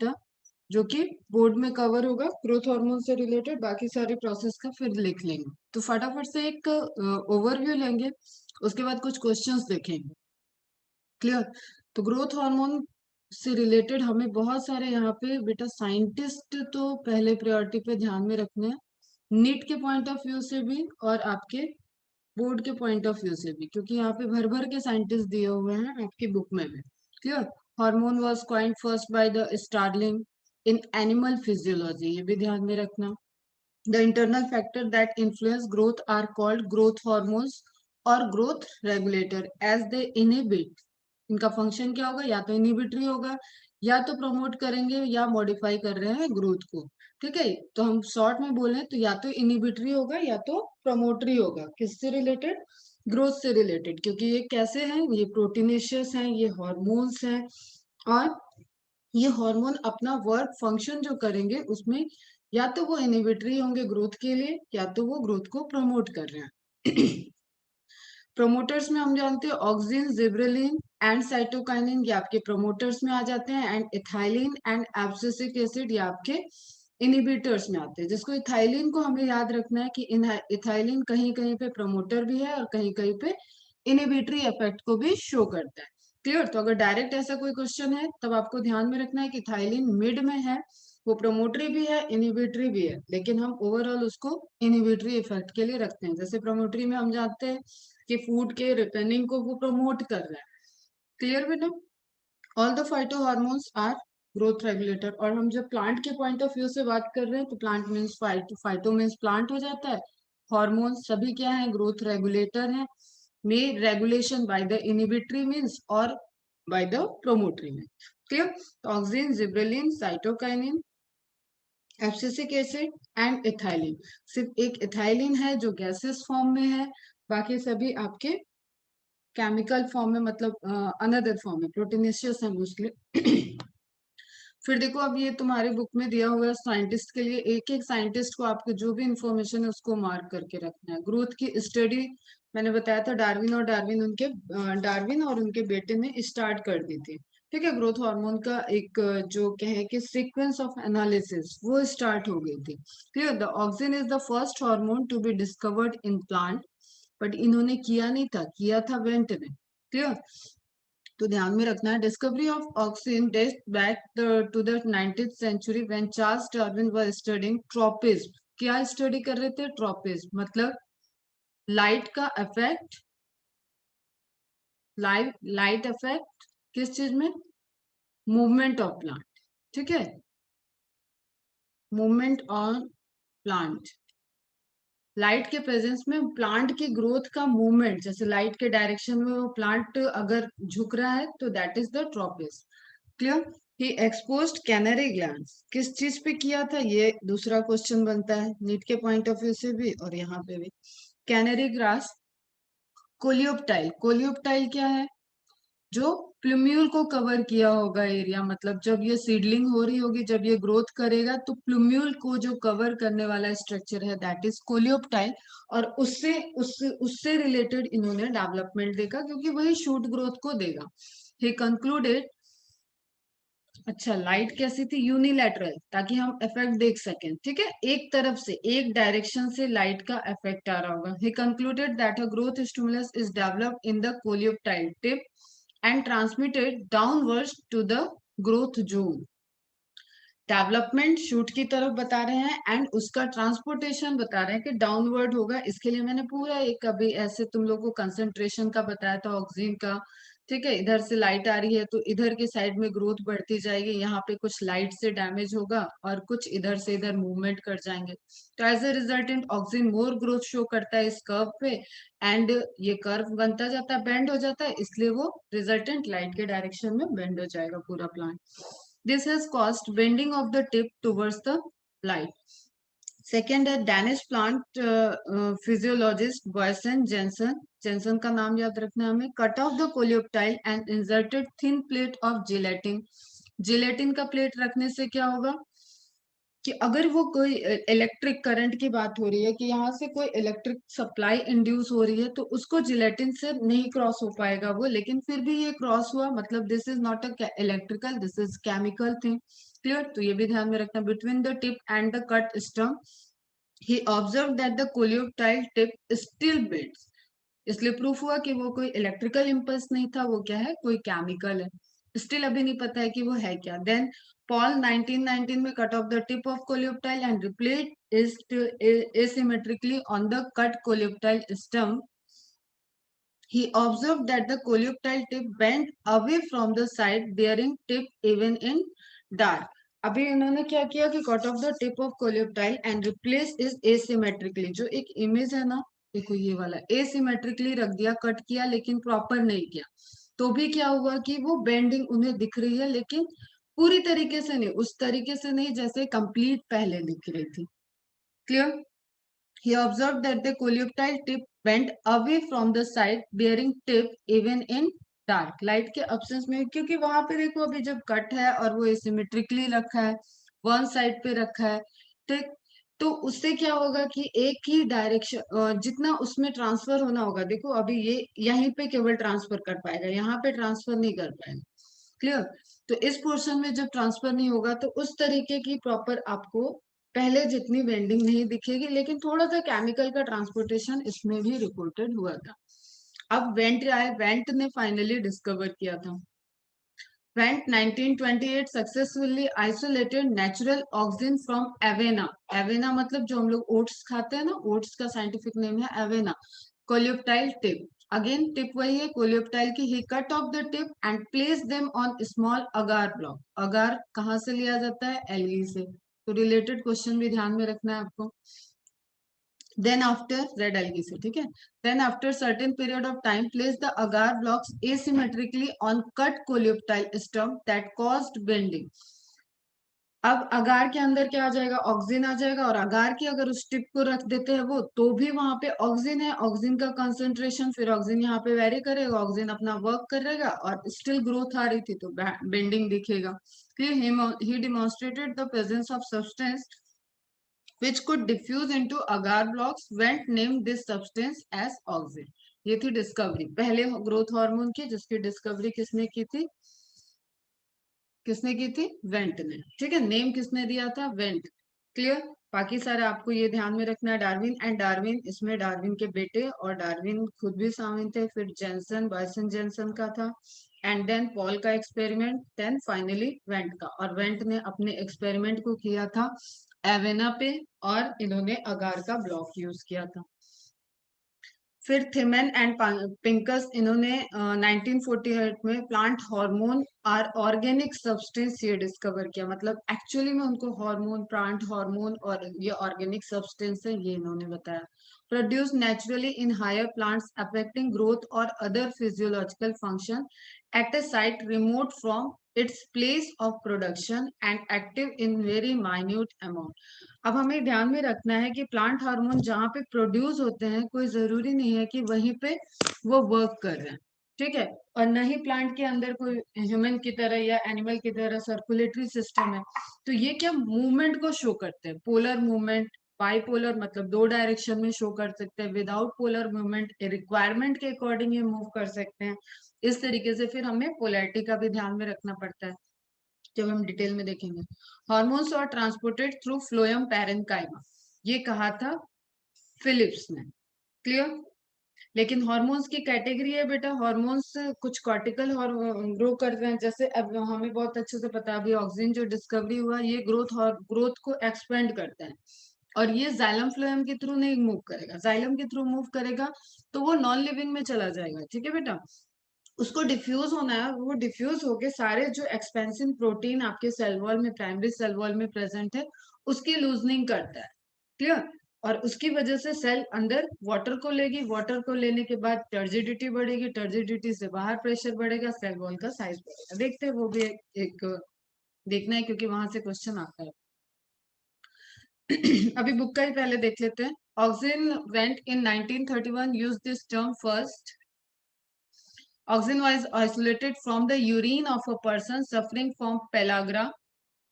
बेटा, जो कि बोर्ड में कवर होगा ग्रोथ हार्मोन से रिलेटेड, बाकी सारी प्रोसेस का फिर लिख लेंगे। तो फटाफट से एक ओवरव्यू लेंगे, उसके बाद कुछ क्वेश्चंस देखेंगे। क्लियर? तो ग्रोथ हार्मोन से रिलेटेड हमें बहुत सारे यहाँ पे बेटा साइंटिस्ट तो पहले प्रायोरिटी पे ध्यान में रखने हैं, नीट के पॉइंट ऑफ व्यू से भी और आपके बोर्ड के पॉइंट ऑफ व्यू से भी, क्योंकि यहाँ पे भर भर के साइंटिस्ट दिए हुए हैं आपकी बुक में भी। Clear? Hormone was coined first by the Starling in animal physiology, ये भी ध्यान में रखना। The internal factor that influence growth are called growth hormones और growth regulator as they inhibit। इनका फंक्शन क्या होगा? या तो इनहिबिटरी होगा, या तो प्रमोट करेंगे, या मॉडिफाई कर रहे हैं ग्रोथ को। ठीक है, तो हम शॉर्ट में बोले तो या तो इनहिबिटरी होगा या तो प्रमोटरी होगा। किससे रिलेटेड? ग्रोथ से रिलेटेड, क्योंकि ये कैसे हैं? ये प्रोटीनेशियस हैं, ये हॉर्मोन्स हैं, और ये हार्मोन अपना वर्क फंक्शन जो करेंगे उसमें या तो वो इनहिबिटरी होंगे ग्रोथ के लिए, या तो वो ग्रोथ को प्रमोट कर रहे हैं। प्रोमोटर्स में हम जानते हैं ऑक्सिन, जिब्रेलिन एंड साइटोकाइनिन, ये आपके प्रोमोटर्स में आ जाते हैं, and ethylene and abscisic acid ये आपके इनहिबिटर्स में आते हैं। जिसको इथाइलिन को हमें याद रखना है कि इथाइलिन कहीं कहीं पे प्रोमोटर भी है और कहीं कहीं पे इनहिबिटरी इफेक्ट को भी शो करता है। क्लियर? तो अगर डायरेक्ट ऐसा कोई क्वेश्चन है तब आपको ध्यान में रखना है कि इथाइलिन मिड में है, वो प्रोमोटरी भी है, इनहिबिटरी भी है, लेकिन हम ओवरऑल उसको इनहिबिटरी इफेक्ट के लिए रखते हैं। जैसे प्रोमोटरी में हम जानते हैं कि फूड के रिटर्निंग को वो प्रमोट कर रहा है। क्लियर बेटा? All the phyto hormones are growth regulator. और हम जब प्लांट के पॉइंट ऑफ व्यू से बात कर रहे हैं तो plant means phyto, phyto means plant हो जाता है। हॉर्मोन्स सभी क्या है? ग्रोथ रेगुलेटर है, में regulation by the inhibitory means और बाय द प्रोमोटरी मीन्स। क्लियर? तो auxin, gibberellin, cytokinin, abscisic acid and ethylene. सिर्फ एक इथाइलिन है जो गैसेस फॉर्म में है, बाकी सभी आपके केमिकल फॉर्म में, मतलब अनदर फॉर्म में, प्रोटीनेशियस है मोस्टली। फिर देखो, अब ये तुम्हारे बुक में दिया हुआ है साइंटिस्ट के लिए, एक एक साइंटिस्ट को आपको जो भी इंफॉर्मेशन है उसको मार्क करके रखना है। ग्रोथ की स्टडी मैंने बताया था डार्विन और उनके बेटे ने स्टार्ट कर दी थी। ठीक है, ग्रोथ हार्मोन का एक जो कहे कि सीक्वेंस ऑफ एनालिसिस वो स्टार्ट हो गई थी। Clear? The auxin is the first hormone to be discovered in plant, but इन्होंने किया नहीं था, किया था वेंट ने। क्लियर? तो ध्यान में रखना है, discovery of oxygen dates back to the 19th century when Charles Darwin were studying tropism. क्या स्टडी कर रहे थे? ट्रॉपिज्म, मतलब लाइट का इफेक्ट, लाइट इफेक्ट किस चीज में? Movement of plant. ठीक है, मूवमेंट ऑन प्लांट, लाइट के प्रेजेंस में प्लांट की ग्रोथ का मूवमेंट, जैसे लाइट के डायरेक्शन में वो प्लांट अगर झुक रहा है तो that is the tropism. Clear? He exposed canary glands, किस चीज पे किया था? ये दूसरा क्वेश्चन बनता है नीट के पॉइंट ऑफ व्यू से भी और यहाँ पे भी। कैनरी ग्रास, कोलियोप्टाइल, कोलियोप्टाइल क्या है? जो प्लूम्यूल को कवर किया होगा एरिया, मतलब जब ये सीडलिंग हो रही होगी, जब ये ग्रोथ करेगा तो प्लूम्यूल को जो कवर करने वाला स्ट्रक्चर है दैट इज कोलियोप्टाइल। और उससे उससे उससे रिलेटेड इन्होंने डेवलपमेंट देखा, क्योंकि वही शूट ग्रोथ को देगा। ही कंक्लूडेड, अच्छा लाइट कैसी थी? यूनिलैटरल, ताकि हम इफेक्ट देख सकें। ठीक है, एक तरफ से, एक डायरेक्शन से लाइट का इफेक्ट आ रहा होगा। He concluded that a growth stimulus is developed in the coleoptile tip and transmitted downwards to the growth zone। Development shoot की तरफ बता रहे हैं एंड उसका ट्रांसपोर्टेशन बता रहे हैं कि डाउनवर्ड होगा। इसके लिए मैंने पूरा एक अभी ऐसे तुम लोग को कंसंट्रेशन का बताया था, ऑक्सीजन का। ठीक है, इधर से लाइट आ रही है तो इधर के साइड में ग्रोथ बढ़ती जाएगी, यहाँ पे कुछ लाइट से डैमेज होगा और कुछ इधर से इधर मूवमेंट कर जाएंगे। तो as a resultant oxygen more growth show करता है इस कर्व पे, एंड ये कर्व बनता जाता है, बेंड हो जाता है, इसलिए वो रिजल्टेंट लाइट के डायरेक्शन में बेंड हो जाएगा पूरा plant. This has caused bending of the tip towards the light। Second है Danish plant physiologist Boysen Jensen, Jensen का नाम याद रखना है हमें। Cut off the coleoptile and inserted thin plate of gelatin. Gelatin का प्लेट रखने से क्या होगा कि अगर वो कोई इलेक्ट्रिक करंट की बात हो रही है, कि यहाँ से कोई इलेक्ट्रिक सप्लाई इंड्यूस हो रही है, तो उसको जिलेटिन से नहीं क्रॉस हो पाएगा वो, लेकिन फिर भी ये क्रॉस हुआ, मतलब this is not a electrical, this is chemical thing. Clear? तो ये भी ध्यान में रखना, between the tip and the cut stump he observe that the coleoptile tip still beats. इसलिए प्रूफ हुआ कि वो कोई इलेक्ट्रिकल इम्पल्स नहीं था, वो क्या है, कोई केमिकल है। स्टिल अभी नहीं पता है कि वो है क्या। देन पॉल 1919 में cut off the tip of coleoptile and repellent is asymmetrically on the cut coleoptile stem. He observed that the coleoptile tip bent away from the side bearing tip even in dark. अभी इन्होंने क्या किया कि cut off the tip of coleoptile and replace is asymmetrically, जो एक image है ना, देखो ये वाला एसिमेट्रिकली रख दिया, कट किया लेकिन प्रॉपर नहीं किया, तो भी क्या हुआ कि वो बेंडिंग उन्हें दिख रही है, लेकिन पूरी तरीके से नहीं, उस तरीके से नहीं जैसे कंप्लीट पहले दिख रही थी। Clear? He observed that the coleoptile tip bent away from the side bearing tip even in dark. Light के absence में, क्योंकि वहां पे देखो अभी जब कट है और वो एसिमेट्रिकली रखा है, वन साइड पे रखा है, ठीक, तो उससे क्या होगा कि एक ही डायरेक्शन जितना उसमें ट्रांसफर होना होगा, देखो अभी ये यहीं पे केवल ट्रांसफर कर पाएगा, यहाँ पे ट्रांसफर नहीं कर पाएगा। क्लियर? तो इस पोर्शन में जब ट्रांसफर नहीं होगा तो उस तरीके की प्रॉपर आपको पहले जितनी बेंडिंग नहीं दिखेगी, लेकिन थोड़ा सा केमिकल का ट्रांसपोर्टेशन इसमें भी रिपोर्टेड हुआ था। अब वेंट आए, वेंट ने फाइनली डिस्कवर किया था। Went 1928 successfully isolated natural oxygen from Avena. Avena मतलब जो हम लोग ओट्स खाते हैं ना, ओट्स का साइंटिफिक नेम है Avena. Coleoptile tip, again tip वही है कोलियोप्टाइल की। He cut off the tip and place them on small agar block. Agar कहाँ से लिया जाता है? एलगी से। तो रिलेटेड क्वेश्चन भी ध्यान में रखना है आपको। Then after red algae से, ठीक है। Then after certain period of time, place the agar blocks asymmetrically on cut coleoptile stem that caused bending. अब अगार के अंदर क्या आ जाएगा? ऑक्सीजन आ जाएगा, और अगार की अगर उस टिप को रख देते हैं वो, तो भी वहां पे ऑक्सीजन है, ऑक्सीजन का कंसंट्रेशन, फिर ऑक्सीजन यहाँ पे वेरी करेगा, ऑक्सीजन अपना वर्क करेगा और स्टिल ग्रोथ आ रही थी तो बेंडिंग दिखेगा। He demonstrated the presence of substance which could diffuse into agar blocks. Went named this substance as oxide. ये थी डिस्कवरी, पहले ग्रोथ हार्मोन की, जिसकी डिस्कवरी किसने की थी? किसने की थी? वेंट ने। ठीक है, नेम किसने दिया था? वेंट। क्लियर? बाकी सारे आपको ये ध्यान में रखना है। डार्विन एंड डार्विन, इसमें डार्विन के बेटे और डार्विन खुद भी शामिल थे। फिर जेंसन, बायसन जेंसन का था, एंड देन पॉल का एक्सपेरिमेंट, देन फाइनली वेंट का। और वेंट ने अपने एक्सपेरिमेंट को किया था एवेना पे, और इन्होंने अगार का ब्लॉक यूज किया था। फिर थिमेन एंड पिंकस, इन्होंने 1948 में प्लांट हार्मोन और ऑर्गेनिक सब्सटेंस ये डिस्कवर किया। मतलब एक्चुअली में उनको हार्मोन, प्लांट हार्मोन और ये ऑर्गेनिक सब्सटेंस है, ये इन्होंने बताया। Produce naturally in higher plants affecting growth और other physiological function at a site remote from its place of production and active in very minute amount. अब हमें ध्यान में रखना है कि प्लांट हार्मोन जहाँ पे प्रोड्यूस होते हैं, कोई जरूरी नहीं है कि वहीं पे वो वर्क कर रहे हैं। ठीक है, और न ही प्लांट के अंदर कोई ह्यूमन की तरह या एनिमल की तरह सर्कुलेटरी सिस्टम है। तो ये क्या मूवमेंट को शो करते हैं? पोलर मूवमेंट, बाइपोलर मतलब दो डायरेक्शन में शो कर सकते हैं, विदाउट पोलर मूवमेंट रिक्वायरमेंट के अकॉर्डिंग ये मूव कर सकते हैं। इस तरीके से फिर हमें पोलैरिटी का भी ध्यान में रखना पड़ता है, जब हम डिटेल में देखेंगे। Hormones are transported through phloem parenchyma, ये कहा था फिलिप्स ने। क्लियर? लेकिन हॉर्मोन्स की कैटेगरी है बेटा, हॉर्मोन्स कुछ कॉर्टिकल ग्रो कर रहे हैं, जैसे अब हमें बहुत अच्छे से पता है, अभी ऑक्सीजन जो डिस्कवरी हुआ, ये ग्रोथ को एक्सपेंड करता है, और ये जाइलम फ्लोएम के थ्रू नहीं मूव करेगा। जाइलम के थ्रू मूव करेगा तो वो नॉन लिविंग में चला जाएगा। ठीक है बेटा, उसको डिफ्यूज होना है, वो डिफ्यूज होके सारे जो एक्सपेंसिव प्रोटीन आपके सेल वॉल में, प्राइमरी सेल वॉल में प्रेजेंट है, उसकी लूजनिंग करता है। क्लियर? और उसकी वजह से सेल अंदर वाटर को लेगी, वाटर को लेने के बाद टर्जिडिटी बढ़ेगी, टर्जिडिटी से बाहर प्रेशर बढ़ेगा, सेल वॉल का साइज बढ़ेगा। देखते हैं, वो भी एक देखना है, क्योंकि वहां से क्वेश्चन आता है। अभी बुक का ही पहले देख लेते हैं। Oxygen went in 1931 use this term first. Oxygen was isolated from the urine of a person suffering from pellagra,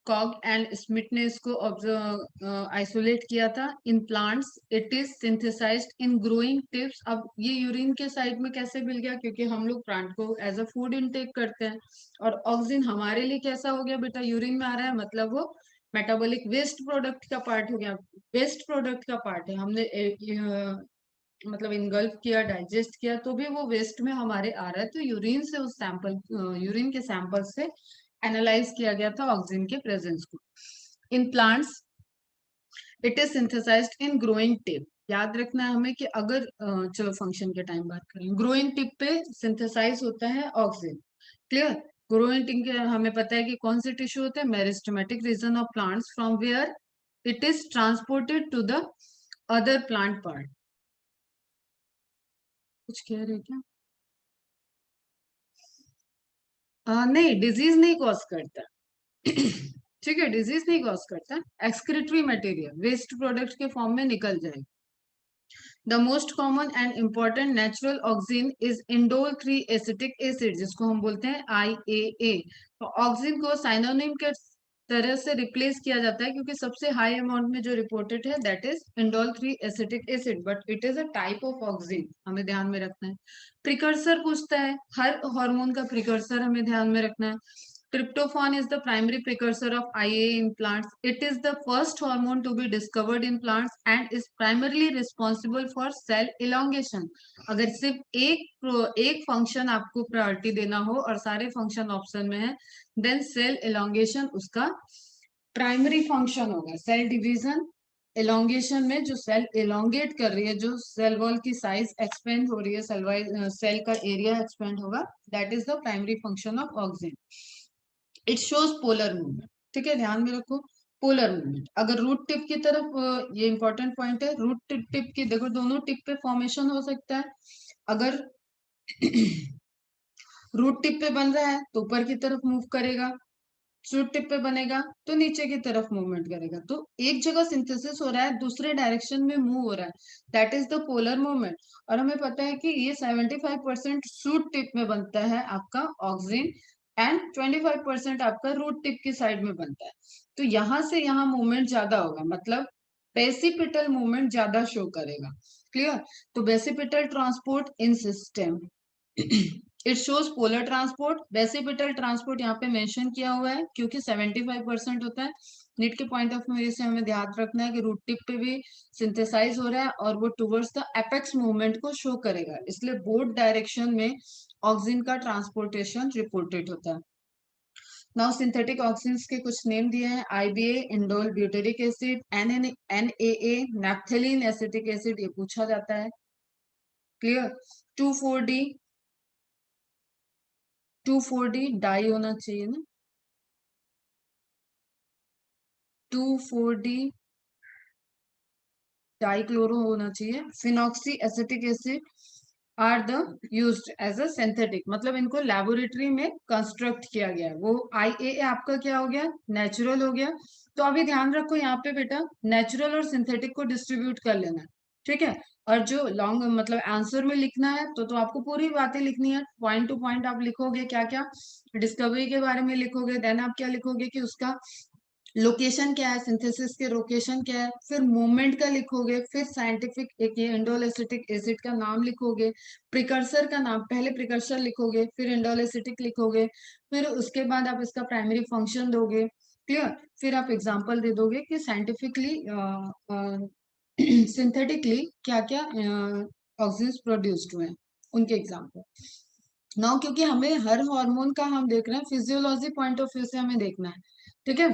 Kogl and Smith ने इसको ऑब्जर्व आइसोलेट किया था। In plants it is synthesised in growing tips. अब ये urine के side में कैसे मिल गया, क्योंकि हम लोग प्लांट को एज अ फूड इनटेक करते हैं, और ऑक्सीजन हमारे लिए कैसा हो गया बेटा, यूरिन में आ रहा है, मतलब वो मेटाबॉलिक वेस्ट प्रोडक्ट का पार्ट हो गया, वेस्ट प्रोडक्ट का पार्ट है। हमने मतलब इनगल्फ किया, डाइजेस्ट किया, तो भी वो वेस्ट में हमारे आ रहा है। तो यूरिन से उस सैंपल, यूरिन के सैंपल से एनालाइज किया गया था ऑक्सीजन के प्रेजेंस को। In plants it is synthesised in growing tip. याद रखना है हमें कि अगर चलो फंक्शन के टाइम बात करें, ग्रोइंग टिप पे सिंथेसाइज होता है ऑक्सीजन। क्लियर। ग्रोइंग टिप के हमें पता है कि कौन से टिश्यू होते हैं, meristematic region of plants from where it is transported to the other plant part. कुछ कह रहे क्या? नहीं, डिजीज नहीं कॉज करता। ठीक है, डिजीज नहीं कॉज करता। एक्सक्रीटरी मटेरियल वेस्ट प्रोडक्ट के फॉर्म में निकल जाएगा। The most common and important natural oxygen is indole 3 acetic acid, जिसको हम बोलते हैं IAA। तो ऑक्सीजन को साइनोनिम के तरह से रिप्लेस किया जाता है, क्योंकि सबसे हाई अमाउंट में जो रिपोर्टेड है that is indole 3 acetic acid, but it is a type of oxygen, हमें ध्यान में रखना है। प्रिकर्सर पूछता है, हर हार्मोन का प्रिकर्सर हमें ध्यान में रखना है। Tryptophan is the primary precursor of IAA in plants. It is the first hormone to be discovered in plants and is primarily responsible for cell elongation. अगर सिर्फ एक फंक्शन आपको प्रायोरिटी देना हो और सारे फंक्शन ऑप्शन में है, देन सेल एलोंगेशन उसका प्राइमरी फंक्शन होगा। सेल डिवीजन, एलोंगेशन में जो सेल एलोंगेट कर रही है, जो सेल वॉल की साइज एक्सपेंड हो रही है, सेल का एरिया एक्सपेंड होगा, that is the primary function of oxygen. It shows polar movement. ठीक है, ध्यान में रखो, पोलर मूवमेंट। अगर रूट टिप की तरफ, ये इंपॉर्टेंट पॉइंट है, रूट टिप की देखो, दोनों टिप पे फॉर्मेशन हो सकता है। अगर रूट टिप पे बन रहा है तो ऊपर की तरफ मूव करेगा, शूट टिप पे बनेगा तो नीचे की तरफ मूवमेंट करेगा। तो एक जगह सिंथेसिस हो रहा है, दूसरे डायरेक्शन में मूव हो रहा है, that is the polar movement. और हमें पता है कि ये 75% शूट टिप में बनता है आपका ऑक्सीजन, एंड 25% आपका रूट टिप की साइड में बनता है। तो यहां से यहाँ मूवमेंट ज्यादा होगा, मतलब बेसिपिटल मूवमेंट ज्यादा शो करेगा। क्लियर। तो basipetal transport in system, it shows polar transport. Basipetal transport यहाँ पे मेंशन किया हुआ है क्योंकि 75% होता है। नीट के पॉइंट ऑफ व्यू से हमें ध्यान रखना है कि रूट टिप पे भी सिंथेसाइज हो रहा है और वो टुवर्ड्स द एपेक्स मूवमेंट को शो करेगा, इसलिए बोथ डायरेक्शन में ऑक्सीजन का ट्रांसपोर्टेशन रिपोर्टेड होता है। नाउ सिंथेटिक ऑक्सीजन के कुछ नेम दिए हैं, IBA indole butyric acid, NAA naphthalene acetic acid, ये पूछा जाता है। क्लियर। 2,4-D, 2,4-D डाई होना चाहिए ना, 2,4-D डाइक्लोरो होना चाहिए। Phenoxy acetic acid are the used as a synthetic, मतलब इनको लेबोरेटरी में कंस्ट्रक्ट किया गया है। वो IAA आपका क्या हो गया, नेचुरल हो गया। तो अभी ध्यान रखो यहाँ पे बेटा, नेचुरल और सिंथेटिक को डिस्ट्रीब्यूट कर लेना है। ठीक है। और जो लॉन्ग मतलब आंसर में लिखना है तो आपको पूरी बातें लिखनी है, पॉइंट टू पॉइंट आप लिखोगे क्या क्या, डिस्कवरी के बारे में लिखोगे, देन आप क्या लिखोगे कि उसका लोकेशन क्या है, सिंथेसिस के लोकेशन क्या है, फिर मूवमेंट का लिखोगे, फिर साइंटिफिक एक ये इंडोल एसिटिक एसिड का नाम लिखोगे, प्रिकर्सर का नाम, पहले प्रिकर्सर लिखोगे, फिर इंडोल एसिटिक लिखोगे, फिर उसके बाद आप इसका प्राइमरी फंक्शन दोगे। क्लियर। फिर आप एग्जांपल दे दोगे कि साइंटिफिकली सिंथेटिकली क्या क्या ऑक्सीजन प्रोड्यूस्ड हुए हैं, उनके एग्जांपल। नाउ क्योंकि हमें हर हार्मोन का हम देख रहे हैं फिजियोलॉजी पॉइंट ऑफ व्यू से हमें देखना है, ठीक है।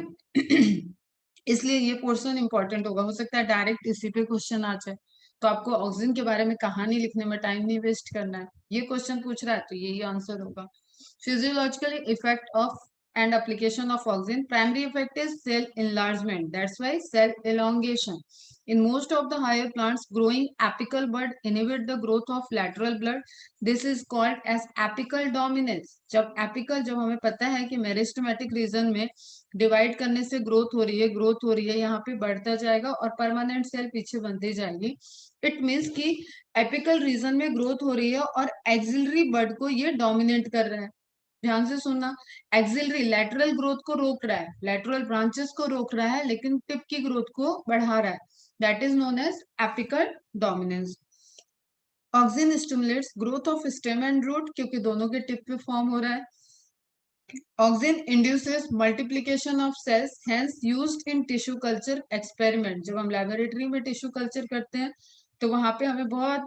इसलिए ये पोर्शन इंपॉर्टेंट होगा, हो सकता है डायरेक्ट इसी पे क्वेश्चन आ जाए। तो आपको ऑक्सीजन के बारे में कहानी लिखने में टाइम नहीं वेस्ट करना है, ये क्वेश्चन पूछ रहा है तो यही आंसर होगा। Physiological effect of and application of oxygen. Primary effect is cell enlargement, that's why cell elongation. In most of the higher plants, growing apical bud inhibit the growth of lateral blood. This is called as apical dominance. जब apical, जब हमें पता है कि meristematic reason में divide करने से growth हो रही है, ग्रोथ हो रही है, यहाँ पे बढ़ता जाएगा और परमानेंट सेल पीछे बनती जाएगी। इट मीन्स कि एपिकल रीजन में ग्रोथ हो रही है और एक्सिलरी बड को ये डोमिनेट कर रहा है। ध्यान से सुनना। एक्सिलरी लैटरल ग्रोथ को रोक रहा है, लैटरल ब्रांचेस को रोक रहा है, लेकिन टिप की ग्रोथ को बढ़ा रहा है, that is known as apical dominance. Auxin stimulates growth of stem and root, क्योंकि दोनों के टिप पे फॉर्म हो रहा है। Auxin induces multiplication of cells, hence used in tissue culture experiment. जब हम लेबोरेटरी में टिश्यू कल्चर करते हैं तो वहां पे हमें बहुत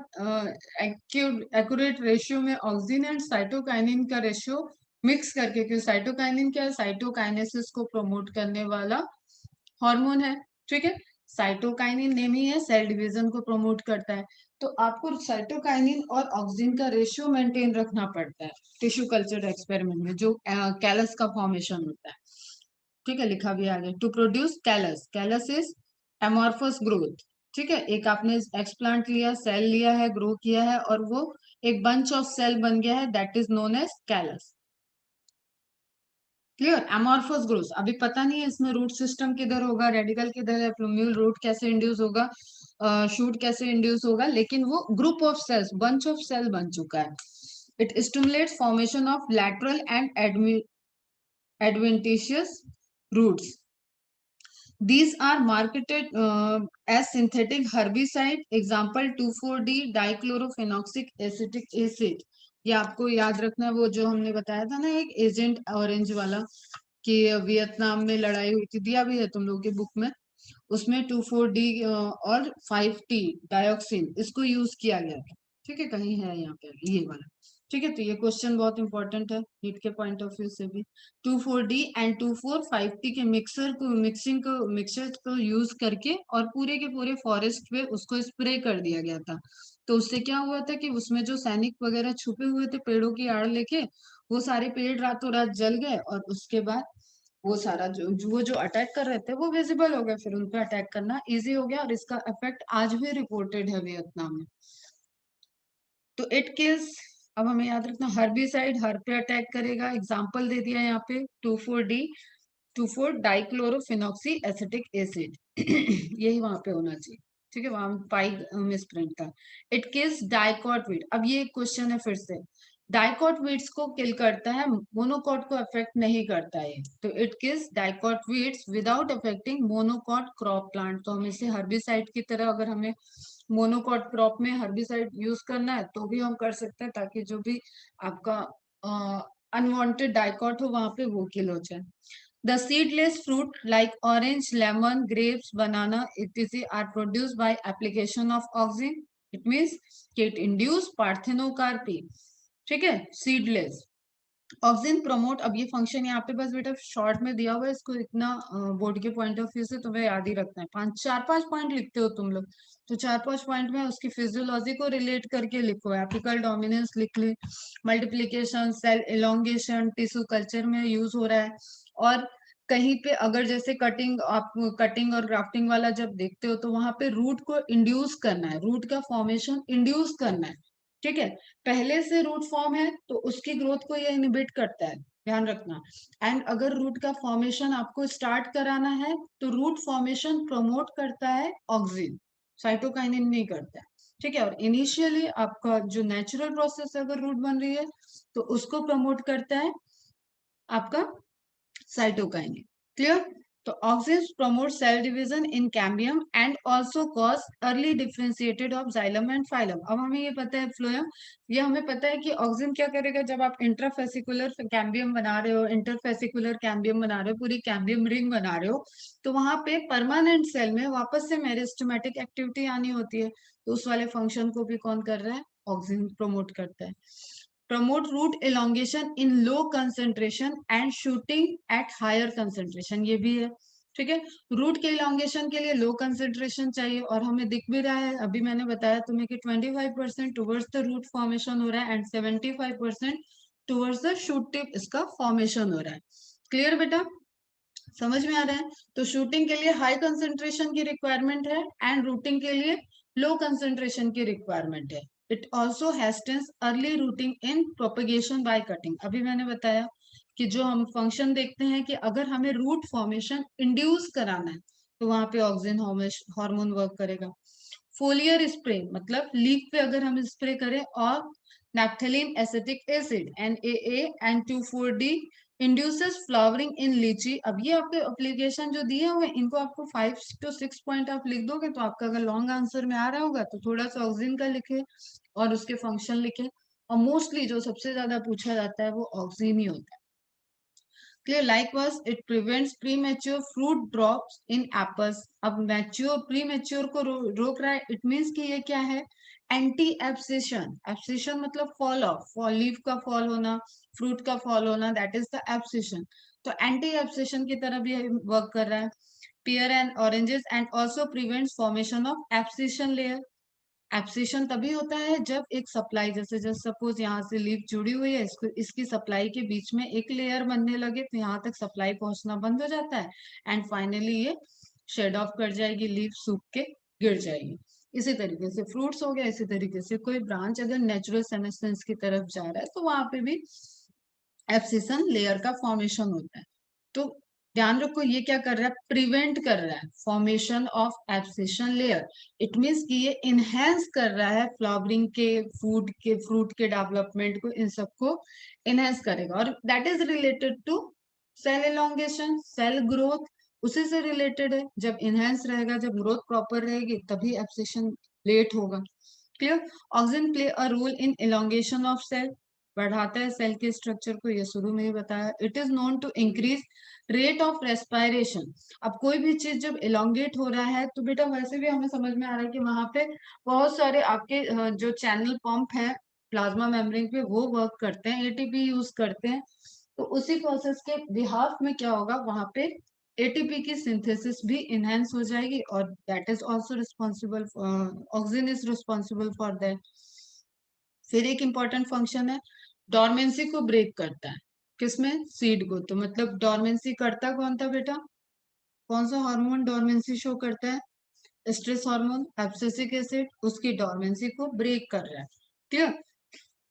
एक्यूरेट रेशियो में ऑक्सिन एंड साइटोकाइनिन का रेशियो मिक्स करके, क्योंकि साइटोकाइनिन क्या है, साइटोकाइनेसिस को प्रमोट करने वाला हार्मोन है। ठीक है, साइटोकाइनिन नेम ही है, सेल डिवीजन को प्रमोट करता है। तो आपको साइटोकाइनिन और ऑक्सिन का रेशियो मेंटेन रखना पड़ता है टिश्यू कल्चर एक्सपेरिमेंट में, जो कैलस का फॉर्मेशन होता है। ठीक है, लिखा भी आगे, to produce callus, callus is amorphous growth. ठीक है, एक आपने एक्सप्लांट लिया, सेल लिया है, ग्रो किया है, और वो एक बंच ऑफ सेल बन गया है, that is known as callus. Clear, amorphous growth. अभी पता नहीं है इसमें रूट सिस्टम किधर होगा, रेडिकल किधर है, प्लूम्यूल रूट कैसे इंड्यूस होगा, शूट कैसे इंड्यूस होगा, लेकिन वो group of cells, bunch of cell बन चुका है। It stimulates formation of lateral and adventitious roots. These are marketed as synthetic herbicide. Example 2,4-D dichlorophenoxic acetic acid. ये आपको याद रखना है, वो जो हमने बताया था ना एक एजेंट ऑरेंज वाला, कि वियतनाम में लड़ाई हुई थी, दिया भी है तुम लोगों की बुक में, उसमें 2,4-D और 5-T डायोक्सिन, इसको यूज किया गया था। ठीक है, कहीं है यहाँ पे ये वाला। ठीक है, तो ये क्वेश्चन बहुत इंपॉर्टेंट है नीट के पॉइंट ऑफ व्यू से भी। 2,4-D एंड 2,4,5-T के मिक्सर को यूज करके और पूरे के पूरे फॉरेस्ट पे उसको स्प्रे कर दिया गया था। तो उससे क्या हुआ था कि उसमें जो सैनिक वगैरह छुपे हुए थे पेड़ों की आड़ लेके, वो सारे पेड़ रातों रात जल गए, और उसके बाद वो सारा वो जो अटैक कर रहे थे वो विजिबल हो गए, फिर उन पे अटैक करना इजी हो गया, और इसका इफेक्ट आज भी रिपोर्टेड है वियतनाम में। तो इट किल्स, अब हमें याद रखना, हर्बिसाइड हर पे अटैक करेगा, एग्जांपल दे दिया यहाँ पे 2,4-D, 2,4 डाइक्लोरोफिनॉक्सी एसिटिक एसिड यही वहां पे होना चाहिए। ठीक है, वहां पाई मिस प्रिंट था। It kills dicot weed. अब ये क्वेश्चन है फिर से, डाइकॉट वीड्स को किल करता है, मोनोकॉट को अफेक्ट नहीं करता है। तो it kills dicot weeds without affecting monocot crop plant. तो हम इसे हर्बिसाइड की तरह, अगर हमें मोनोकॉट क्रॉप में हर्बिसाइड यूज करना है तो भी हम कर सकते हैं, ताकि जो भी आपका अनवांटेड डाइकॉट हो वहां पे वो किल हो जाए। The seedless fruit like orange, lemon, grapes, banana, etc. are produced by application of auxin. It means कि it induce parthenocarpy. ठीक है, seedless. ऑक्सिन प्रमोट, अब ये फंक्शन यहाँ पे बस बेटा शॉर्ट में दिया हुआ है, इसको इतना बोर्ड के पॉइंट ऑफ व्यू से तुम्हें याद ही रखना है। 4-5 पॉइंट लिखते हो तुम लोग, तो 4-5 पॉइंट में उसकी फिजियोलॉजी को रिलेट करके लिखो। एपिकल डोमिनेंस लिख ली, multiplication, cell elongation tissue culture में यूज हो रहा है, और कहीं पे अगर जैसे कटिंग, आप कटिंग और ग्राफ्टिंग वाला जब देखते हो तो वहां पे रूट को इंड्यूस करना है, रूट का फॉर्मेशन इंड्यूस करना है। ठीक है, पहले से रूट फॉर्म है तो उसकी ग्रोथ को ये इनहिबिट करता है, ध्यान रखना। एंड अगर रूट का फॉर्मेशन आपको स्टार्ट कराना है तो रूट फॉर्मेशन प्रमोट करता है ऑक्सिन, साइटोकाइनिन नहीं करता है। ठीक है, और इनिशियली आपका जो नेचुरल प्रोसेस है, अगर रूट बन रही है तो उसको प्रमोट करता है आपका साइटोकाइनिन। क्लियर, तो auxins promote cell division in cambium and also cause early differentiated of xylem and phylum. अब हमें ये पता है फ्लोएम, ये हमें पता है कि ऑक्सिन क्या करेगा, जब आप इंट्राफेसिकुलर कैम्बियम बना रहे हो, इंटरफेसिकुलर कैम्बियम बना रहे हो, पूरी कैम्बियम रिंग बना रहे हो, तो वहां पे परमानेंट सेल में वापस से मेरिस्टेमेटिक एक्टिविटी आनी होती है, तो उस वाले फंक्शन को भी कौन कर रहा है, ऑक्सिन प्रमोट करता है। Promote root elongation in low concentration and shooting at higher concentration, ये भी है। ठीक है, रूट के इलांगेशन के लिए लो कंसेंट्रेशन चाहिए, और हमें दिख भी रहा है, अभी मैंने बताया तुम्हें कि 25% टुवर्ड्स द रूट फॉर्मेशन हो रहा है and 75% towards the shoot tip इसका फॉर्मेशन हो रहा है। क्लियर बेटा, समझ में आ रहा है? तो शूटिंग के लिए हाई कंसेंट्रेशन की रिक्वायरमेंट है एंड रूटिंग के लिए लो कंसेंट्रेशन की रिक्वायरमेंट है। It also hastens early rooting in propagation by cutting. अभी मैंने बताया कि जो हम फंक्शन देखते हैं कि अगर हमें रूट फॉर्मेशन इंड्यूस कराना है तो वहां पे ऑक्सिन हार्मोन वर्क करेगा। फोलियर स्प्रे मतलब लीफ पे अगर हम स्प्रे करें और Naphthalene acetic acid NAA and 2,4-D induces flowering in लीची। अब ये आपके एप्लीकेशन जो दिए हुए इनको आपको 5 to 6 पॉइंट आप लिख दोगे तो आपका अगर लॉन्ग आंसर में आ रहा होगा तो थोड़ा सा ऑक्सीजन का लिखे और उसके फंक्शन लिखे। और मोस्टली जो सबसे ज्यादा पूछा जाता है वो ऑक्सीजन ही होता है। Clear. Likewise it prevents pre mature fruit drops in apples. अब मैच्योर प्री मेच्योर को रोक रहा है, इट मीन्स कि ये क्या है, एंटी एब्सिशन। एब्सिशन मतलब फॉल ऑफ, फॉल लीफ का फॉल होना, फ्रूट का फॉल होना, दैट इज द एब्सिशन। तो एंटी एब्सिशन की तरह भी वर्क कर रहा है। pear and oranges and also prevents formation of abscission layer। Abscission तभी होता है जब एक सप्लाई, जैसे जस्ट सपोज यहाँ से लीफ जुड़ी हुई है, इसको इसकी सप्लाई के बीच में एक लेयर बनने लगे तो यहाँ तक सप्लाई पहुंचना बंद हो जाता है एंड फाइनली ये शेड ऑफ कर जाएगी, लीफ सूख के गिर जाएगी। इसी तरीके से फ्रूट्स हो गया, इसी तरीके से कोई ब्रांच अगर नेचुरल सेमेस्टेंस की तरफ जा रहा है तो वहां पे भी एब्सिशन लेयर का फॉर्मेशन होता है। तो ध्यान रखो ये क्या कर रहा है, प्रिवेंट कर रहा है formation of abscission layer. It means कि ये इनहेंस कर रहा है फ्लावरिंग के, फूड के, फ्रूट के डेवलपमेंट को, इन सबको इनहेंस करेगा। और that is related to cell elongation, cell growth, उसी से रिलेटेड है। जब इनहेंस रहेगा, जब ग्रोथ प्रॉपर रहेगी तभी एब्सिशन लेट होगा। Clear. Oxygen play a role in elongation of cell, बढ़ाता है सेल के स्ट्रक्चर को, ये शुरू में ही बताया। It is known to increase rate of respiration. अब कोई भी चीज जब इलोंगेट हो रहा है तो बेटा वैसे भी हमें समझ में आ रहा है कि वहां पे बहुत सारे आपके जो चैनल पंप है प्लाज्मा मेम्ब्रेन पे वो वर्क करते हैं, एटीपी यूज करते हैं। तो उसी प्रोसेस के बिहाफ में क्या होगा, वहां पे एटीपी की सिंथेसिस भी इनहेंस हो जाएगी और that is also responsible, oxygen is responsible for that. फिर एक इंपॉर्टेंट फंक्शन है, डॉर्मेंसी को ब्रेक करता है। किसमें, सीड को। तो मतलब डॉर्मेंसी करता कौन था बेटा, कौन सा हार्मोन डॉर्मेंसी शो करता है, स्ट्रेस हार्मोन एब्सिसिक एसिड, उसकी डॉर्मेंसी को ब्रेक कर रहा है। क्लियर।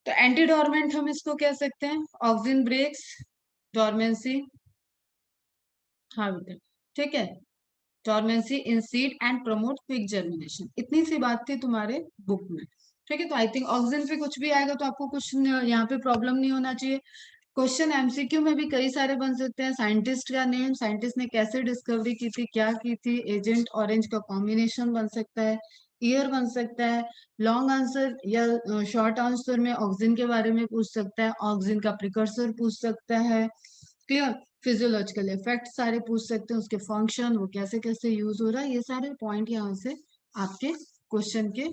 तो एंटी डॉर्मेंट हम इसको कह सकते हैं, ऑक्सीजन ब्रेक्स डॉर्मेंसी। हाँ बेटा, ठीक है, dormancy in seed and promote quick germination. इतनी सी बात थी तुम्हारे बुक में। ठीक है, तो आई थिंक ऑक्सीजन पे कुछ भी आएगा तो आपको कुछ यहाँ पे प्रॉब्लम नहीं होना चाहिए। क्वेश्चन एमसीक्यू में भी कई सारे बन सकते हैं। साइंटिस्ट का नेम, साइंटिस्ट ने कैसे डिस्कवरी की थी, क्या की थी, एजेंट ऑरेंज का कॉम्बिनेशन बन सकता है, ईयर बन सकता है। लॉन्ग आंसर या शॉर्ट आंसर में ऑक्सीजन के बारे में पूछ सकता है, ऑक्सीजन का प्रिकर्सर पूछ सकता है। क्लियर। फिजियोलॉजिकल इफेक्ट सारे पूछ सकते हैं, उसके फंक्शन, वो कैसे कैसे यूज हो रहा है, ये सारे पॉइंट यहाँ से आपके क्वेश्चन के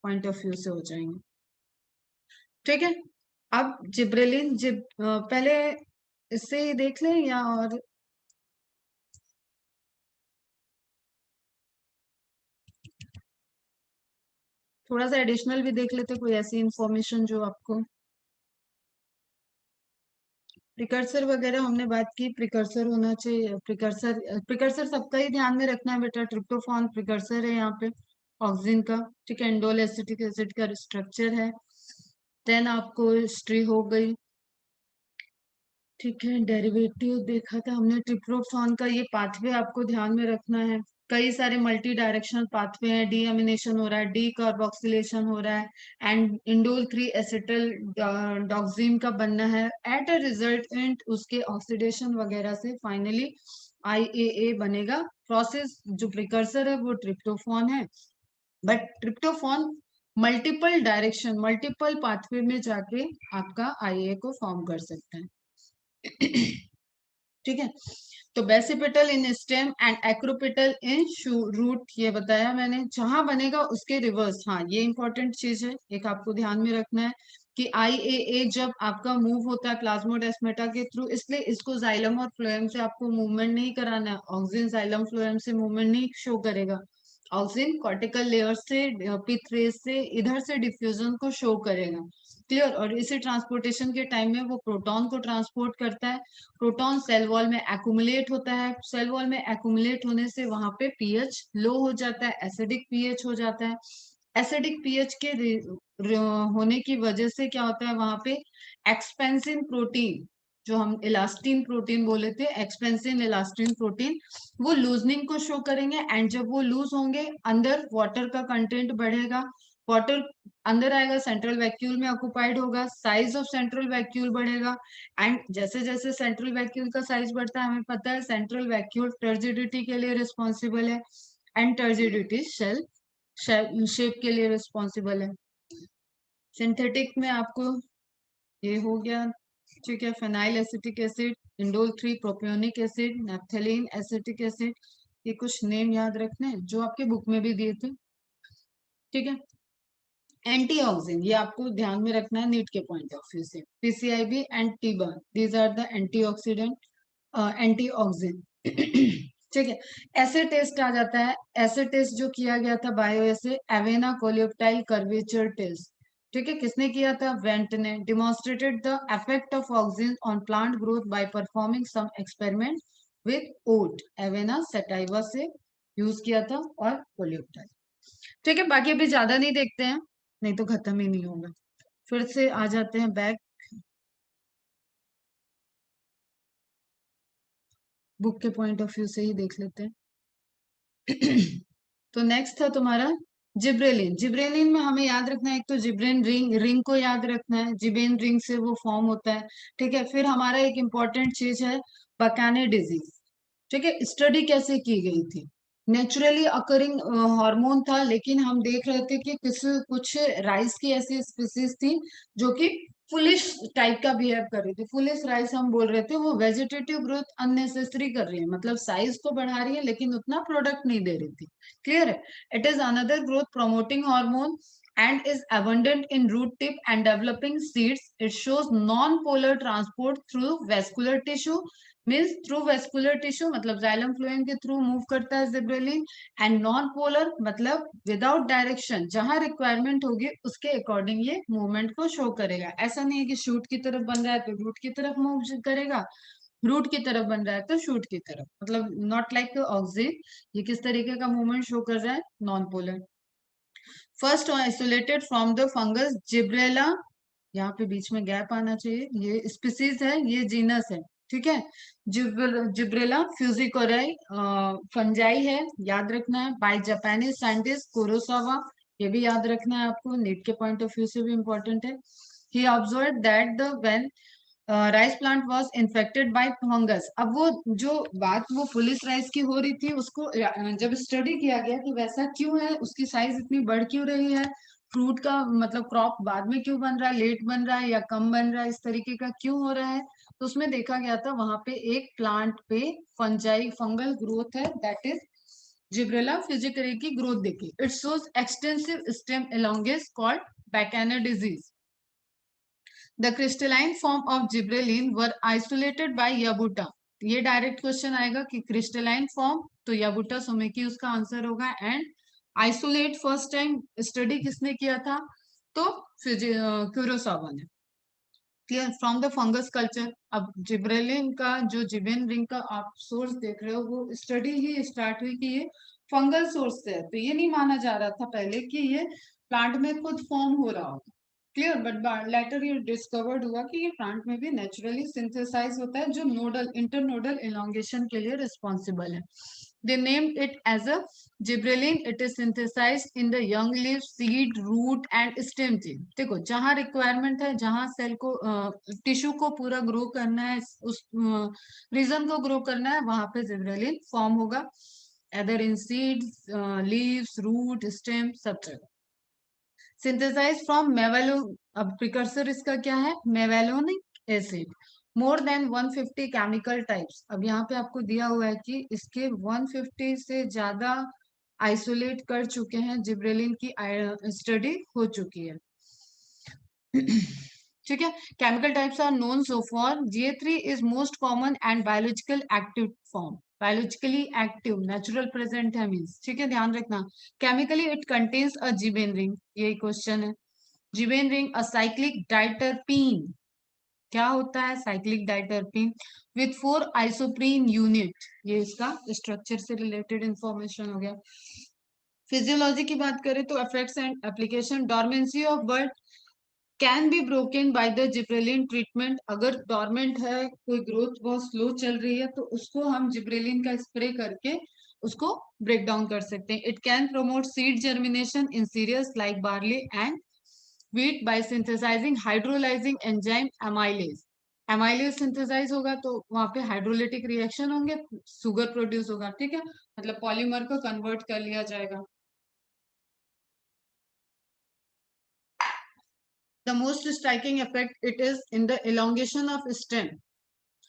पॉइंट ऑफ व्यू से हो जाएंगे। ठीक है। अब जिब्रेलिन पहले इससे ही देख लें या और थोड़ा सा एडिशनल भी देख लेते, कोई ऐसी इंफॉर्मेशन जो आपको। प्रिकर्सर वगैरह हमने बात की, प्रिकर्सर होना चाहिए, प्रिकर्सर प्रिकर्सर सबका ही ध्यान में रखना है बेटा। ट्रिप्टोफान प्रिकर्सर है यहाँ पे ऑक्सीजन का। ठीक है, इंडोल एसिटिक एसिड का स्ट्रक्चर है। देन आपको हिस्ट्री हो गई। ठीक है, डेरिवेटिव देखा था हमने, ट्रिप्टोफान का ये पाथवे आपको ध्यान में रखना है। कई सारे मल्टी डायरेक्शनल पाथवे हैं, डीएमिनेशन हो रहा है, डी कार्बोक्सिलेशन हो रहा है एंड इंडोल 3 एसिटल डॉक्सिन का बनना है। एट अ रिजल्टेंट उसके ऑक्सीडेशन वगैरह से फाइनली आईएए बनेगा। प्रोसेस जो प्रिकर्सर है वो ट्रिप्टोफान है, but tryptophan multiple direction, multiple pathway में जाके आपका आईए को फॉर्म कर सकता है। ठीक है, तो basipetal in stem and acropetal in root, ये बताया मैंने। जहां बनेगा उसके रिवर्स, हाँ ये इंपॉर्टेंट चीज है, एक आपको ध्यान में रखना है कि आईएए जब आपका मूव होता है प्लाज्मोडेस्माटा के थ्रू, इसलिए इसको जाइलम और फ्लोएम से आपको मूवमेंट नहीं कराना है। ऑक्सीजन जाइलम फ्लोएम से मूवमेंट नहीं शो करेगा, ऑक्सीजन कॉर्टिकल लेयर से, पिथ रेस से, इधर से डिफ्यूजन को शो करेगा। क्लियर। और इसे ट्रांसपोर्टेशन के टाइम में वो प्रोटॉन को ट्रांसपोर्ट करता है। प्रोटॉन सेल वॉल में एक्यूमुलेट होता है, सेल वॉल में एक्यूमुलेट होने से वहां पे पीएच लो हो जाता है, एसिडिक पीएच हो जाता है। एसिडिक पीएच के होने की वजह से क्या होता है, वहां पे एक्सपेंसिन प्रोटीन, जो हम इलास्टिन प्रोटीन बोले थे, एक्सपेंसिन इलास्टिन प्रोटीन, वो लूजनिंग को शो करेंगे एंड जब वो लूज होंगे अंदर वाटर का कंटेंट बढ़ेगा। वाटर अंदर आएगा, सेंट्रल वैक्यूल में ऑक्युपाइड होगा, साइज ऑफ सेंट्रल वैक्यूल बढ़ेगा। एंड जैसे जैसे सेंट्रल वैक्यूल का साइज बढ़ता है, हमें पता है सेंट्रल वैक्यूल टर्जिडिटी के लिए रिस्पॉन्सिबल है, एंड टर्जिडिटी शेल शेप के लिए रिस्पॉन्सिबल है। सिंथेटिक में आपको ये हो गया, ठीक है, phenyl acetic acid, indole 3 propionic acid, naphthalene acetic acid, ये कुछ नेम याद रखने हैं जो आपके बुक में भी दिए थे, ठीक है। एंटीऑक्सिडेंट, ये आपको ध्यान में रखना है नीट के पॉइंट ऑफ व्यू से, पीसीआईबी एंड टी-बर्न, these are the antioxidant, antioxidant ठीक है। एसिड टेस्ट आ जाता है, एसिड टेस्ट जो किया गया था bio acid, Avena coleoptile curvature test, ठीक है, किसने किया था? वेंट ने। Demonstrated the effect of oxygen on plant growth by performing some experiment with oat, Avena sativa से यूज किया था, और कोलियोप्टाइल, ठीक है। बाकी अभी ज्यादा नहीं देखते हैं, नहीं तो खत्म ही नहीं होगा। फिर से आ जाते हैं बैक, बुक के पॉइंट ऑफ व्यू से ही देख लेते हैं तो नेक्स्ट था तुम्हारा जिब्रेलिन। जिब्रेलिन में हमें याद रखना है, एक तो जिब्रेन रिंग, रिंग को याद रखना है, जिब्रेन रिंग से वो फॉर्म होता है, ठीक है। फिर हमारा एक इम्पॉर्टेंट चीज है बकाने डिजीज, ठीक है। स्टडी कैसे की गई थी? नेचुरली अकरिंग हार्मोन था, लेकिन हम देख रहे थे कि कुछ राइस की ऐसी स्पीसीज थी जो कि फुलिश टाइप का बिहेव कर रही थी। फुलिश राइस हम बोल रहे थे, वो वेजिटेटिव ग्रोथ अननेसेसरी कर रही है, मतलब साइज तो बढ़ा रही है लेकिन उतना प्रोडक्ट नहीं दे रही थी, क्लियर है। It is another growth promoting hormone and is abundant in root tip and developing seeds. It shows non-polar transport through vascular tissue, means through vascular tissue, मतलब जाइलम फ्लोएम के थ्रू मूव करता है gibberellin. And non polar मतलब without direction, जहां requirement होगी उसके according ये movement को शो करेगा। ऐसा नहीं है कि शूट की तरफ बन रहा है तो रूट की तरफ मूव करेगा, रूट की तरफ बन रहा है तो शूट की तरफ, मतलब नॉट लाइक ऑक्सिन। ये किस तरीके का मूवमेंट शो कर रहा है? Non polar. First isolated from the fungus Gibberella, यहाँ पे बीच में गैप आना चाहिए, ये स्पीसीज है, ये जीनस है, ठीक है। जिब्रेला फ्यूजिकोराई फंजाई है, याद रखना है, बाय जापानीज साइंटिस्ट कुरोसावा, ये भी याद रखना है आपको, नीट के पॉइंट ऑफ व्यू से भी इंपॉर्टेंट है। He observe that the when rice plant was infected by fungus. अब वो जो बात वो पुलिस राइस की हो रही थी, उसको जब स्टडी किया गया कि वैसा क्यों है, उसकी साइज इतनी बढ़ क्यों रही है, फ्रूट का मतलब क्रॉप बाद में क्यों बन रहा है, लेट बन रहा है या कम बन रहा है, इस तरीके का क्यों हो रहा है, तो उसमें देखा गया था वहां पे एक प्लांट पे फंजाई फंगल ग्रोथ है, दैट इज जिब्रेला फिजिकरी की ग्रोथ देखी। It shows extensive stem elongation called bakanae disease. The crystalline form of gibberellin were isolated by Yabuta. ये डायरेक्ट क्वेश्चन आएगा कि क्रिस्टलाइन फॉर्म, तो याबुटा सोमेकी उसका आंसर होगा। And isolate first time study किसने किया था? तो क्यूरोसावा ने, clear. From the fungus culture, अब जिब्रेलिन का जो जिबेन रिंग का आप सोर्स देख रहे हो, वो स्टडी ही स्टार्ट हुई कि ये फंगल सोर्स से है, तो ये नहीं माना जा रहा था पहले कि ये प्लांट में खुद फॉर्म हो रहा होगा, क्लियर। बट लेटर ये डिस्कवर्ड हुआ कि ये प्लांट में भी नेचुरली सिंथेसाइज होता है, जो नोडल इंटरनोडल इलोंगेशन के लिए रिस्पॉन्सिबल है। They named it as a gibberellin. It is synthesised in the young leaf, seed, root and stem tip. देखो जहां रिक्वायरमेंट है, जहां सेल को टिश्यू को पूरा ग्रो करना है, उस रीजन को ग्रो करना है, वहां पे जिब्रेलिन फॉर्म होगा, एदर इन सीड्स, लीव्स, रूट, स्टेम, सब जगह। सिंथेसाइज फ्रॉम मेवेलो, अब प्रिकर्सर इसका क्या है? Mevalonic acid. More than 150 chemical types. अब यहाँ पे आपको दिया हुआ है कि इसके 150 से ज्यादा आइसोलेट कर चुके हैं, जिब्रेलिन की स्टडी हो चुकी है ठीक है। Chemical types are known so far, GA3 is most common and biological active form, biologically active, natural present है मीन्स, ठीक है, ध्यान रखना। Chemically it contains a gibbane ring, यही क्वेश्चन है। Gibbane ring a cyclic diterpene, क्या होता है cyclic diterpene? With 4 isoprene unit, ये इसका स्ट्रक्चर से रिलेटेड इंफॉर्मेशन हो गया। फिजियोलॉजी की बात करें तो effects and application, dormancy of bird can be broken by the gibberellin treatment. अगर डोरमेंट है, कोई ग्रोथ बहुत स्लो चल रही है, तो उसको हम जिब्रेलिन का स्प्रे करके उसको ब्रेक डाउन कर सकते हैं। It can promote seed germination in cereals like barley and wheat by synthesising hydrolysing enzyme amylase. Amylase synthesise होगा तो वहां पे हाइड्रोलिटिक रिएक्शन होंगे, शुगर प्रोड्यूस होगा, ठीक है, मतलब पॉलीमर को कन्वर्ट कर लिया जाएगा। The most striking effect it is in the elongation of stem.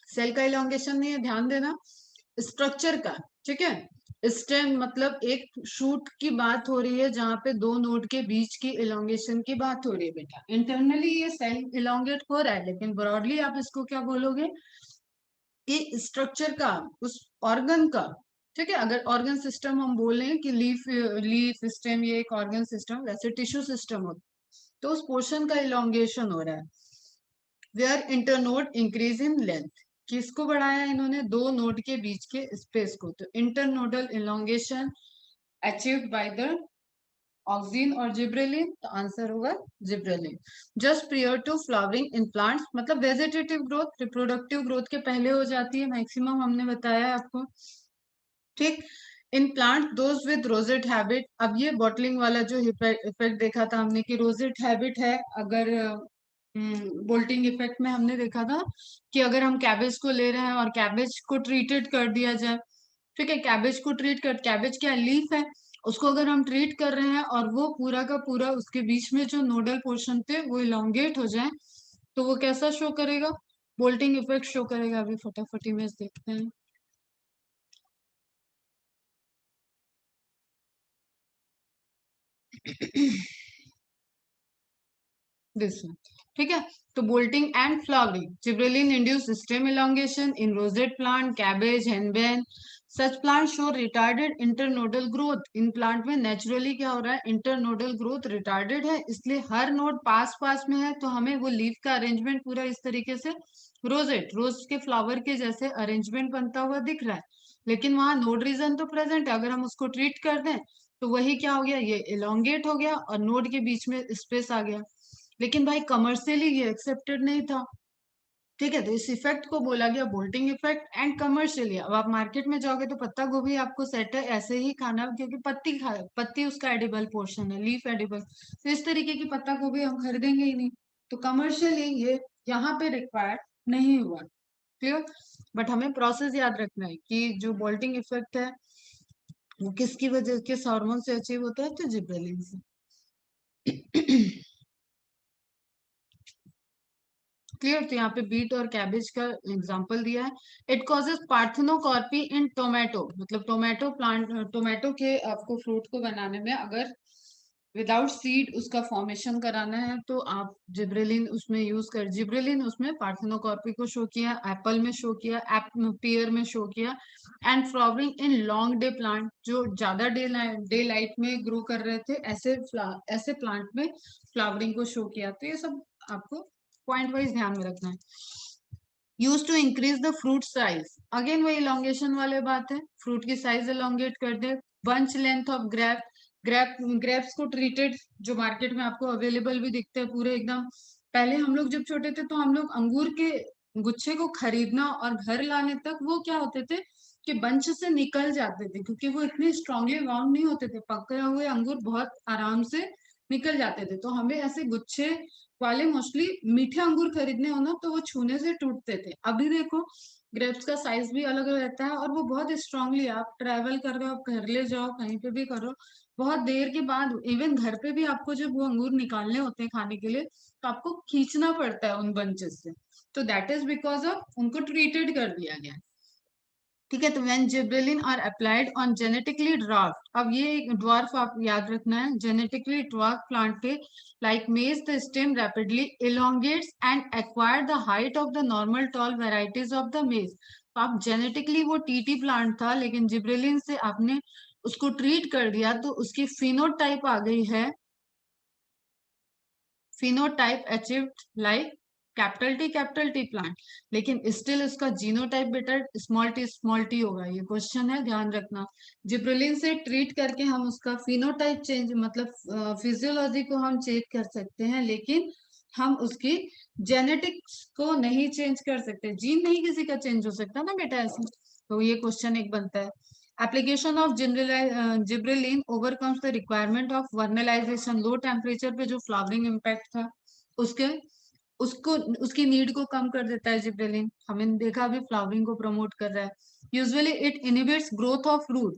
Cell का इलोंगेशन नहीं है, ध्यान देना, स्ट्रक्चर का, ठीक है। स्टेम मतलब एक शूट की बात हो रही है जहां पे दो नोड के बीच की इलोंगेशन की बात हो रही है बेटा। इंटरनली ये सेल इलोंगेट हो रहा है, लेकिन ब्रॉडली आप इसको क्या बोलोगे कि स्ट्रक्चर का, उस ऑर्गन का, ठीक है। अगर ऑर्गन सिस्टम हम बोले कि लीफ लीफ सिस्टम ये एक ऑर्गन सिस्टम, वैसे टिश्यू सिस्टम होता, तो उस पोर्शन का इलोंगेशन हो रहा है। Where internode increase in length, किसको बढ़ाया इन्होंने, दो नोड के बीच के स्पेस को, तो internodal elongation achieved by the auxin और जिब्रेलिन, तो आंसर होगा gibberellin. Just prior to flowering in plants, मतलब वेजिटेटिव ग्रोथ रिप्रोडक्टिव ग्रोथ के पहले हो जाती है मैक्सिमम, हमने बताया आपको, ठीक। In plant those with rosette habit, अब ये बॉटलिंग वाला जो इफेक्ट देखा था हमने कि रोजेट हैबिट है, अगर बोल्टिंग इफेक्ट में हमने देखा था कि अगर हम कैबेज को ले रहे हैं और कैबेज को ट्रीटेड कर दिया जाए, ठीक है, कैबेज को ट्रीट कर, कैबेज क्या लीफ है, उसको अगर हम ट्रीट कर रहे हैं और वो पूरा का पूरा उसके बीच में जो नोडल पोर्शन थे वो इलोंगेट हो जाए, तो वो कैसा शो करेगा, बोल्टिंग इफेक्ट शो करेगा। अभी फटाफट इमेज देखते हैं। दिस वन, ठीक है। तो bolting and flowering, gibberellin induce stem elongation in rosette plant, cabbage, henbane, such plant show retarded internodal growth. In plant में नेचुरली क्या हो रहा है, इंटरनोडल ग्रोथ रिटार्डेड है, इसलिए हर नोड पास पास में है, तो हमें वो लीफ का अरेंजमेंट पूरा इस तरीके से रोजेट रोज के फ्लावर के जैसे अरेंजमेंट बनता हुआ दिख रहा है, लेकिन वहां नोड रीजन तो प्रेजेंट है, अगर हम उसको ट्रीट कर दें तो वही क्या हो गया, ये इलोंगेट हो गया और नोड के बीच में स्पेस आ गया। लेकिन भाई कमर्शियली ये एक्सेप्टेड नहीं था, ठीक है, तो इस इफेक्ट को बोला गया बोल्टिंग इफेक्ट। एंड कमर्शियली अब आप मार्केट में जाओगे तो पत्ता गोभी आपको सेट है ऐसे ही खाना, क्योंकि पत्ती खा, पत्ती उसका एडिबल पोर्शन है, लीफ एडिबल, तो इस तरीके की पत्ता गोभी हम खरीदेंगे ही नहीं, तो कमर्शियली ये यहाँ पे रिक्वायर्ड नहीं हुआ, क्लियर। बट हमें प्रोसेस याद रखना है कि जो बोल्टिंग इफेक्ट है वो किसकी वजह, किस हार्मोन से अचीव होता है, तो जिब्रेलिन से। क्लियर, तो यहाँ पे बीट और कैबेज का एग्जांपल दिया है। इट कॉजेज पार्थेनोकॉर्पी इन टोमेटो, मतलब टोमेटो प्लांट, टोमेटो के आपको फ्रूट को बनाने में अगर विदाउट सीड उसका फॉर्मेशन कराना है तो आप जिब्रेलिन उसमें यूज कर, जिब्रेलिन उसमें पार्थेनोकॉर्पी को शो किया, एप्पल में शो किया, पियर में शो किया। And flowering in long day plant, जो ज्यादा डे लाइट में ग्रो कर रहे थे, ऐसे प्लांट में फ्लावरिंग को शो किया, तो ये सब आपको पॉइंट वाइज ध्यान में रखना है। Use to increase the fruit size, again वही इलोंगेशन वाले बात है, फ्रूट की साइज इलोंगेट कर दे। बंच लेंथ ऑफ ग्रेप्स को ट्रीटेड, जो मार्केट में आपको अवेलेबल भी दिखते हैं पूरे एकदम। पहले हम लोग जब छोटे थे तो हम लोग अंगूर के गुच्छे को खरीदना और घर लाने तक वो क्या होते थे कि बंच से निकल जाते थे, क्योंकि वो इतने स्ट्रांगली बाउंड नहीं होते थे, पके हुए अंगूर बहुत आराम से निकल जाते थे, तो हमें ऐसे गुच्छे वाले मोस्टली मीठे अंगूर खरीदने हो ना तो वो छूने से टूटते थे। अभी देखो ग्रेप्स का साइज भी अलग रहता है और वो बहुत स्ट्रांगली, आप ट्रेवल कर रहे हो, आप घर ले जाओ, कहीं पे भी करो, बहुत देर के बाद इवन घर पे भी आपको जब वो अंगूर निकालने होते हैं खाने के लिए तो आपको खींचना पड़ता है उन बंचेस से, तो दैट इज बिकॉज ऑफ उनको ट्रीटेड कर दिया गया है, ठीक है। तो when gibberellin are applied on genetically dwarf, अब ये ड्वार्फ आप याद रखना है, जेनेटिकली ड्वार्फ प्लांट पे like maize the stem rapidly elongates and acquire the height of the normal tall varieties of the maize. तो आप जेनेटिकली वो टीटी प्लांट था, लेकिन जिब्रेलिन से आपने उसको ट्रीट कर दिया तो उसकी फिनोटाइप आ गई है, phenotype achieved like capital T plant, लेकिन स्टिल इसका जीनोटाइप बेटा स्मॉल टी होगा, ये क्वेश्चन है, ध्यान रखना। जिब्रेलिन से ट्रीट करके हम उसका फिनोटाइप चेंज, मतलब फिजियोलॉजी को हम चेक कर सकते हैं, लेकिन हम उसकी जेनेटिक्स को नहीं चेंज कर सकते, जीन नहीं किसी का चेंज हो सकता ना बेटा ऐसे, तो ये क्वेश्चन एक बनता है। Application of gibberellin overcomes the requirement of vernalization. Low temperature पे जो फ्लावरिंग इम्पैक्ट था उसके उसको उसकी नीड को कम कर देता है जिब्रेलिन। हमने देखा अभी फ्लावरिंग को प्रमोट कर रहा है। Usually it inhibits growth of root.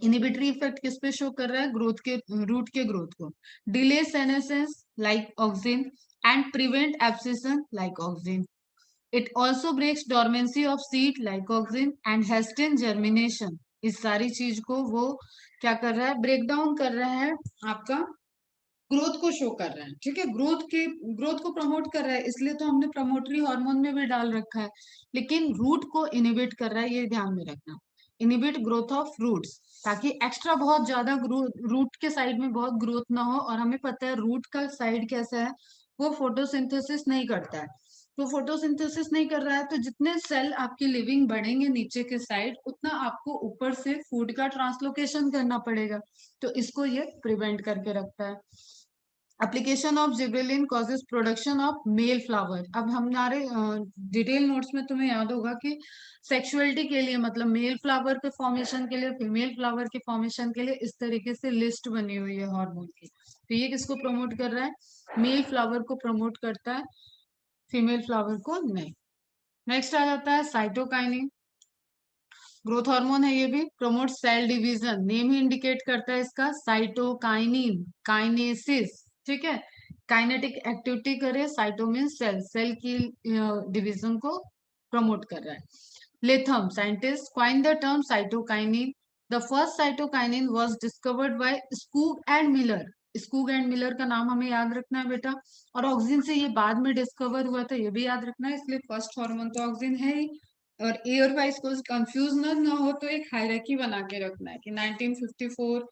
Inhibitory effect किस पे शो कर रहा है? ग्रोथ के, रूट के ग्रोथ को। Delay senescence like auxin and prevent abscission like auxin. It also breaks dormancy of seed like auxin and hastens germination. इस सारी चीज को वो क्या कर रहा है? ब्रेक डाउन कर रहा है, आपका ग्रोथ को शो कर रहा है। ठीक है, ग्रोथ को प्रमोट कर रहा है, इसलिए तो हमने प्रमोटरी हार्मोन में भी डाल रखा है। लेकिन रूट को इनिबिट कर रहा है, ये ध्यान में रखना। इनिबिट ग्रोथ ऑफ रूट्स, ताकि एक्स्ट्रा बहुत ज्यादा रूट के साइड में बहुत ग्रोथ ना हो। और हमें पता है रूट का साइड कैसा है, वो फोटोसिंथेसिस नहीं करता है। तो फोटोसिंथेसिस नहीं कर रहा है, तो जितने सेल आपकी लिविंग बढ़ेंगे नीचे के साइड, उतना आपको ऊपर से फूड का ट्रांसलोकेशन करना पड़ेगा। तो इसको ये प्रिवेंट करके रखता है। Application of gibberellin causes production of male flower. अब हमारे डिटेल नोट्स में तुम्हें याद होगा कि सेक्सुअलिटी के लिए, मतलब मेल फ्लावर के फॉर्मेशन के लिए, फीमेल फ्लावर के फॉर्मेशन के लिए इस तरीके से लिस्ट बनी हुई है हार्मोन की। तो ये किसको प्रमोट कर रहा है? मेल फ्लावर को प्रमोट करता है, फीमेल फ्लावर को नहीं। नेक्स्ट आ जाता है साइटोकाइनिन। ग्रोथ हार्मोन है ये भी, प्रमोट सेल डिवीजन। नेम ही इंडिकेट करता है इसका, साइटोकाइनिन, काइनेसिस। ठीक है, काइनेटिक एक्टिविटी करे। साइटो मीन सेल, सेल की डिवीजन को प्रमोट कर रहा है। Latham scientist coin the term cytokinin. The first cytokinin was discovered by Skoog and Miller. Skoog and Miller का नाम हमें याद रखना है बेटा। और ऑक्सिन से ये बाद में डिस्कवर हुआ था, ये भी याद रखना है। इसलिए फर्स्ट हार्मोन तो ऑक्सिन है ही। और एयर वाइज को कंफ्यूज ना हो, तो एक हायरार्की बना के रखना है कि 1954